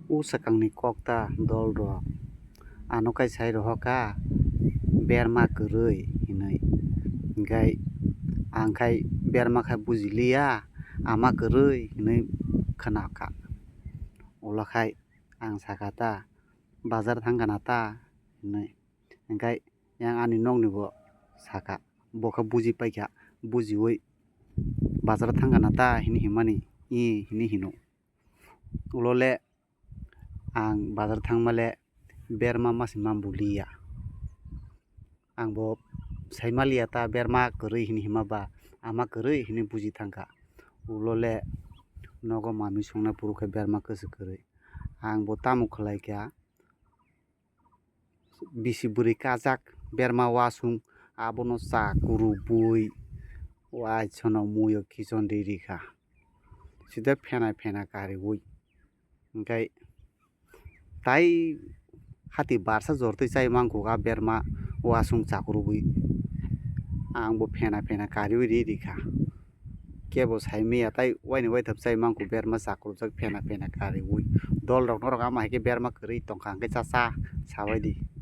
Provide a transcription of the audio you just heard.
sakang ni kokta dol rok ano kai sai rohoka berma kwrui hinui engkai angkai berma khai bujilia ama kwrui hinui khonaka ulakhai ang sakata bazar thangkana ta hinui engkai yang ani nokni bo saka boka buji paikha bujioi bazar thangkana ta hini himani hini hino ulole ang bazar thangmale berma masima bulia angbo saimalia ta berma kwrui hini himaba ama kwrui hini buji thangka ulole nogo mami songna purukai berma kwsuk kwrui angbo tamu khlaikha bisi bwrui kajak berma wasung abono cha kuru bui waitsono muio kichon diri kha sida phena kariui engkai tai hati barsa jortui chai mangkukha berma wasung chakrubui angbo phena kariui riri kha kebo saimia tai waini waithap chai mangku berma chakrujak phena kariui dol rok norok ama haikhe berma kwrui tongkha hwnkhe chacha sabaidi.